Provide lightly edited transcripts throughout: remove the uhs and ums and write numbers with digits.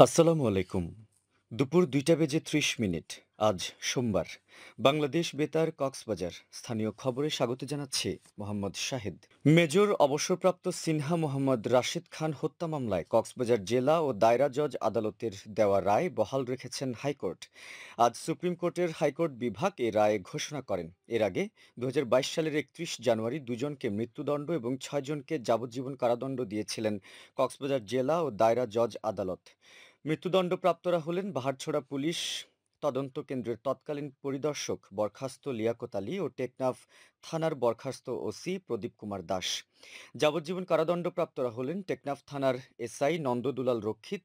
আসসালামু আলাইকুম। দুপুর ২টা বেজে ৩০ মিনিট। আজ সোমবার। বাংলাদেশ বেতার কক্সবাজার। স্থানীয় খবরে স্বাগত জানাচ্ছি মোহাম্মদ শাহিদ। মেজর অবসরপ্রাপ্ত সিনহা মোহাম্মদ রাশেদ খান হত্যা মামলায় কক্সবাজার জেলা ও দায়রা জজ আদালতের দেওয়া রায় বহাল রেখেছেন হাইকোর্ট। আজ সুপ্রিম কোর্টের হাইকোর্ট বিভাগ এ রায় ঘোষণা করেন। এর আগে ২০২২ সালের ৩১ জানুয়ারি দুজনকে মৃত্যুদণ্ড এবং ৬ জনকে যাবজ্জীবন কারাদণ্ড দিয়েছিলেন কক্সবাজার জেলা ও দায়রা জজ আদালত। মৃত্যুদণ্ডপ্রাপ্তরা হলেন বাহারছড়া পুলিশ তদন্ত কেন্দ্রের তৎকালীন পরিদর্শক বরখাস্ত লিয়াকত আলী ও টেকনাফ থানার বরখাস্ত ওসি প্রদীপ কুমার দাস। যাবজ্জীবন কারাদণ্ডপ্রাপ্তরা হলেন টেকনাফ থানার এসআই নন্দদুলাল রক্ষিত,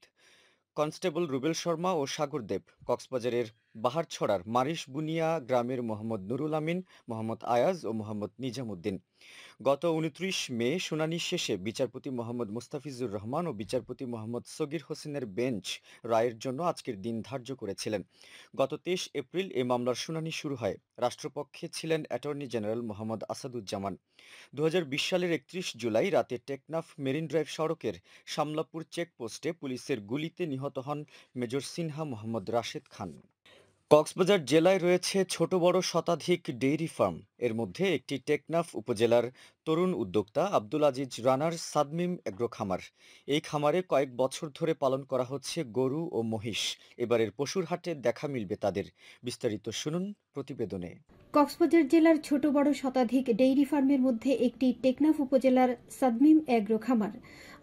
কনস্টেবল রুবেল শর্মা ও সাগর দেব, কক্সবাজারের বাহারছড়ার মারিশ বুনিয়া গ্রামের মোহাম্মদ নুরুল আমিন, মোহাম্মদ আয়াজ ও মোহাম্মদ নিজামুদ্দিন। গত ২৯ মে শুনানি শেষে বিচারপতি মোহাম্মদ মুস্তাফিজুর রহমান ও বিচারপতি মোহাম্মদ সগির হোসেনের বেঞ্চ রায়ের জন্য আজকের দিন ধার্য করেছিলেন। গত ২৩ এপ্রিল এ মামলার শুনানি শুরু হয়। রাষ্ট্রপক্ষে ছিলেন অ্যাটর্নি জেনারেল মোহাম্মদ আসাদুজ্জামান। ২০২০ সালের ৩১ জুলাই রাতে টেকনাফ মেরিন ড্রাইভ সড়কের শামলাপুর চেকপোস্টে পুলিশের গুলিতে নিহত হন মেজর সিনহা মোহাম্মদ রাশেদ খান। কক্সবাজার জেলায় রয়েছে ছোট বড় শতাধিক ডেইরি ফার্ম। এর মধ্যে একটি টেকনাফ উপজেলার তরুণ উদ্যোক্তা আব্দুল আজিজ রানার সাদমিম এগ্রো খামার। এই খামারে কয়েক বছর ধরে পালন করা হচ্ছে গরু ও মহিষ। এবারের পশুর হাটে দেখা মিলবে তাদের। বিস্তারিত শুনুন প্রতিবেদনে। কক্সবাজার জেলার ছোট বড় শতাধিক ডেইরি ফার্মের মধ্যে একটি টেকনাফ উপজেলার সাদমিম এগ্রো খামার।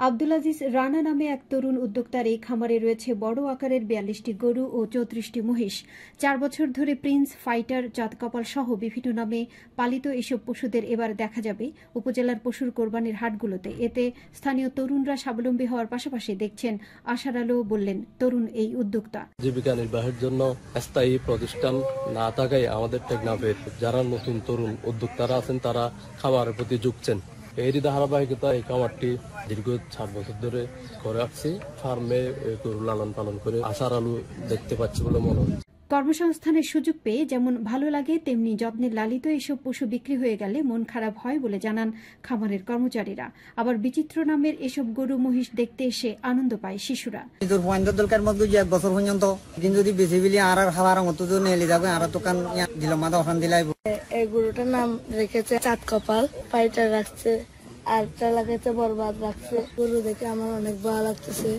আব্দুল আজিজ রানা নামে এক তরুণ উদ্যোক্তার এই খামারে রয়েছে বড় আকারের ৪২টি গরু ও ৩৪টি মহিষ। ৪ বছর ধরে প্রিন্স, ফাইটার, চাঁদকপাল সহ বিভিন্ন নামে পালিত এসব পশুদের এবার দেখা যাবে উপজেলার পশুর কোরবানির হাটগুলোতে। এতে স্থানীয় তরুণরা স্বাবলম্বী হওয়ার পাশাপাশি দেখছেন আশার আলো, বললেন তরুণ এই উদ্যোক্তা। জীবিকা নির্বাহের জন্য স্থায়ী প্রতিষ্ঠান না থাকায় আমাদের টেকনাফের যারা নতুন তরুণ উদ্যোক্তারা আছেন তারা খামারের প্রতি ঝুঁকছেন। এরই ধারাবাহিকতা এই খামারটি দীর্ঘ ৪ বছর ধরে করে আসছি। ফার্মে গরু লালন পালন করে আশার আলো দেখতে পাচ্ছি বলে মনে হচ্ছে। কর্মসংস্থানের সুযোগ পেয়ে যেমন ভালো লাগে, তেমনি যত্নে লালিত এসব পশু বিক্রি হয়ে গেলে মন খারাপ হয় বলে জানান খামারের কর্মচারীরা। আবার বিচিত্র নামের এসব গরু মহিষ দেখতে এসে আনন্দ পায় শিশুরা। দরকার মধ্যে ১ বছর পর্যন্ত দিন যদি বেশি বিলি আর খাবার মতো তো নেলে যাবে আর দোকান দিল মাদা ওখান দিলাই। এই গরুটার নাম রেখেছে চাঁদকপাল, ফাইটার রাখছে, আর লাগাইছে বরবাদ রাখছে। গরু দেখে আমার অনেক ভালো লাগতেছে।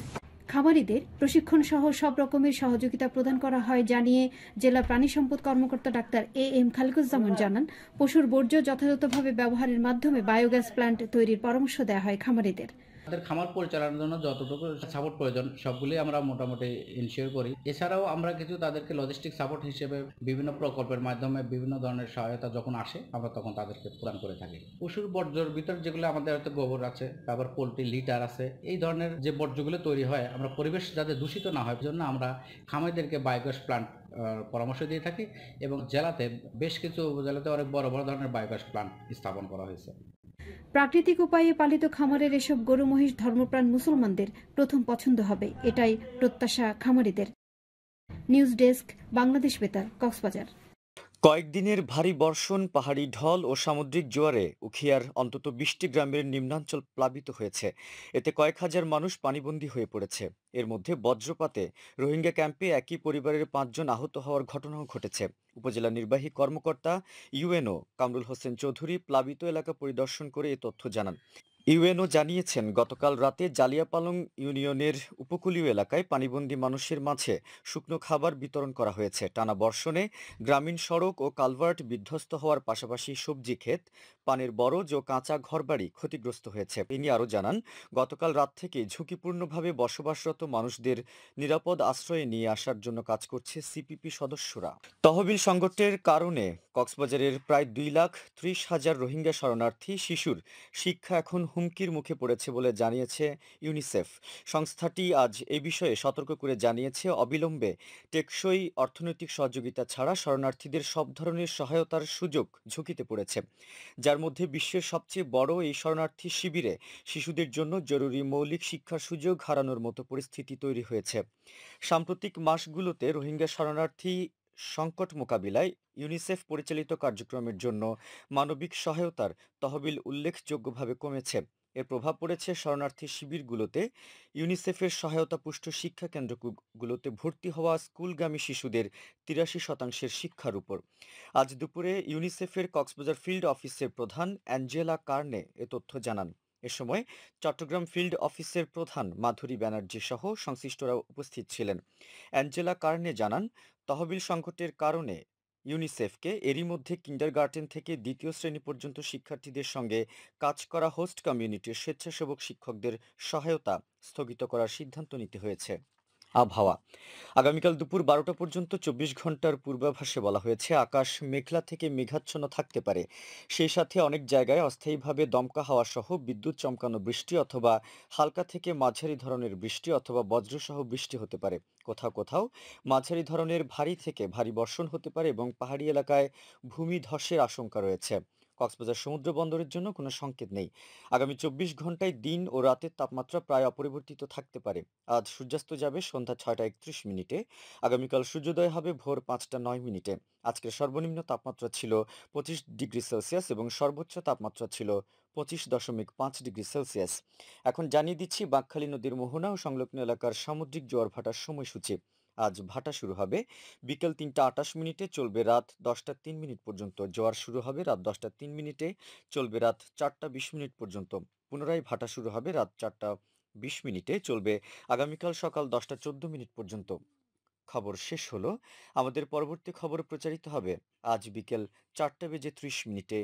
খামারিদের প্রশিক্ষণ সহ সব রকমের সহযোগিতা প্রদান করা হয় জানিয়ে জেলা প্রাণী সম্পদ কর্মকর্তা ডাক্তার এম খালিকুজ্জামান জানান, পশুর বর্জ্য যথাযথভাবে ব্যবহারের মাধ্যমে বায়োগ্যাস প্ল্যান্ট তৈরির পরামর্শ দেওয়া হয় খামারিদের। আমাদের খামার পরিচালনার জন্য যতটুকু সাপোর্ট প্রয়োজন সবগুলি আমরা মোটামুটি ইনশিওর করি। এছাড়াও আমরা কিছু তাদেরকে লজিস্টিক সাপোর্ট হিসেবে বিভিন্ন প্রকল্পের মাধ্যমে বিভিন্ন ধরনের সহায়তা যখন আসে আমরা তখন তাদেরকে প্রদান করে থাকি। পশুর বর্জ্যর ভিতর যেগুলো আমাদের হয়তো গোবর আছে, তারপর পোলট্রি লিটার আছে, এই ধরনের যে বর্জ্যগুলো তৈরি হয় আমরা পরিবেশ যাতে দূষিত না হয় জন্য আমরা খামারিদেরকে বায়োগ্যাস প্ল্যান্ট পরামর্শ দিয়ে থাকি এবং জেলাতে বেশ কিছু উপজেলাতে অনেক বড় বড় ধরনের বায়োগ্যাস প্ল্যান্ট স্থাপন করা হয়েছে। প্রাকৃতিক উপায়ে পালিত খামারের এসব গরু মহিষ ধর্মপ্রাণ মুসলমানদের প্রথম পছন্দ হবে, এটাই প্রত্যাশা খামারিদের। নিউজ ডেস্ক, বাংলাদেশ বেতার, কক্সবাজার। কয়েকদিনের ভারী বর্ষণ, পাহাড়ি ঢল ও সামুদ্রিক জোয়ারে উখিয়ার অন্তত ২০টি গ্রামের নিম্নাঞ্চল প্লাবিত হয়েছে। এতে কয়েক হাজার মানুষ পানিবন্দী হয়ে পড়েছে। এর মধ্যে বজ্রপাতে রোহিঙ্গা ক্যাম্পে একই পরিবারের ৫ জন আহত হওয়ার ঘটনাও ঘটেছে। উপজেলা নির্বাহী কর্মকর্তা ইউএনও কামরুল হোসেন চৌধুরী প্লাবিত এলাকা পরিদর্শন করে এ তথ্য জানান। ইউএনও জানিয়েছেন, গতকাল রাতে জালিয়াপালং ইউনিয়নের উপকূলীয় এলাকায় পানিবন্দী মানুষের মাঝে শুকনো খাবার বিতরণ করা হয়েছে। টানা বর্ষণে গ্রামীণ সড়ক ও কালভার্ট বিধ্বস্ত হওয়ার পাশাপাশি সবজি ক্ষেত, পানের বরজ ও কাঁচা ঘরবাড়ি ক্ষতিগ্রস্ত হয়েছে। তিনি আরও জানান, গতকাল রাত থেকে ঝুঁকিপূর্ণভাবে বসবাসরত মানুষদের নিরাপদ আশ্রয়ে নিয়ে আসার জন্য কাজ করছে সিপিপি সদস্যরা। তহবিল সংকটের কারণে কক্সবাজারের প্রায় ২,৩০,০০০ রোহিঙ্গা শরণার্থী শিশুর শিক্ষা এখন হুমকির মুখে পড়েছে বলে জানিয়েছে ইউনিসেফ। সংস্থাটি আজ এ বিষয়ে সতর্ক করে জানিয়েছে, অবিলম্বে টেকসই অর্থনৈতিক সহযোগিতা ছাড়া শরণার্থীদের সব ধরনের সহায়তার সুযোগ ঝুঁকিতে পড়েছে। যার মধ্যে বিশ্বের সবচেয়ে বড় এই শরণার্থী শিবিরে শিশুদের জন্য জরুরি মৌলিক শিক্ষার সুযোগ হারানোর মতো পরিস্থিতি তৈরি হয়েছে। সাম্প্রতিক মাসগুলোতে রোহিঙ্গা শরণার্থী সংকট মোকাবিলায় ইউনিসেফ পরিচালিত কার্যক্রমের জন্য মানবিক সহায়তার তহবিল উল্লেখযোগ্যভাবে কমেছে। এর প্রভাব পড়েছে শরণার্থী শিবিরগুলোতে, ইউনিসেফের সহায়তাপুষ্ট শিক্ষা কেন্দ্রগুলোতে ভর্তি হওয়া স্কুলগামী শিশুদের ৮৩% শিক্ষার উপর। আজ দুপুরে ইউনিসেফের কক্সবাজার ফিল্ড অফিসের প্রধান অ্যাঞ্জেলা কার্নে এ তথ্য জানান। এ সময় চট্টগ্রাম ফিল্ড অফিসের প্রধান মাধুরী ব্যানার্জি সহ সংশ্লিষ্টরা উপস্থিত ছিলেন। অ্যাঞ্জেলা কার্নে জানান, তহবিল সংকটের কারণে ইউনিসেফকে এরই মধ্যে কিন্ডারগার্টেন থেকে ২য় শ্রেণী পর্যন্ত শিক্ষার্থীদের সঙ্গে কাজ করা হোস্ট কমিউনিটির স্বেচ্ছাসেবক শিক্ষকদের সহায়তা স্থগিত করার সিদ্ধান্ত নিতে হয়েছে। আবহাওয়া আগামীকাল দুপুর ১২টা পর্যন্ত ২৪ ঘন্টার পূর্বাভাসে বলা হয়েছে আকাশ মেঘলা থেকে মেঘাচ্ছন্ন থাকতে পারে। সেই সাথে অনেক জায়গায় অস্থায়ীভাবে দমকা হাওয়া সহ বিদ্যুৎ চমকানো বৃষ্টি অথবা হালকা থেকে মাঝারি ধরনের বৃষ্টি অথবা বজ্রসহ বৃষ্টি হতে পারে। কোথাও কোথাও মাঝারি ধরনের ভারী থেকে ভারী বর্ষণ হতে পারে এবং পাহাড়ি এলাকায় ভূমিধসের আশঙ্কা রয়েছে। কক্সবাজার সমুদ্র বন্দরের জন্য কোনো সংকেত নেই। আগামী ২৪ ঘন্টায় দিন ও রাতের তাপমাত্রা প্রায় অপরিবর্তিত থাকতে পারে। আজ সূর্যাস্ত যাবে সন্ধ্যা ৬টা ৩১ মিনিটে। আগামীকাল সূর্যোদয় হবে ভোর ৫টা ৯ মিনিটে। আজকের সর্বনিম্ন তাপমাত্রা ছিল ২৫ ডিগ্রি সেলসিয়াস এবং সর্বোচ্চ তাপমাত্রা ছিল ২৫.৫ ডিগ্রি সেলসিয়াস। এখন জানিয়ে দিচ্ছি বাঁকখালী নদীর মোহনা ও সংলগ্ন এলাকার সামুদ্রিক জোয়ার ভাটার সময়সূচি। আজ ভাটা শুরু হবে বিকেল ৩টা ২৮ মিনিটে, চলবে রাত ১০টা ৩ মিনিট পর্যন্ত। জোয়ার শুরু হবে রাত ১০টা ৩ মিনিটে, চলবে রাত ৪টা ২০ মিনিট পর্যন্ত। পুনরায় ভাটা শুরু হবে রাত ৪টা ২০ মিনিটে, চলবে আগামীকাল সকাল ১০টা ১৪ মিনিট পর্যন্ত। খবর শেষ হলো। আমাদের পরবর্তী খবর প্রচারিত হবে আজ বিকেল ৪টা বেজে ৩০ মিনিটে।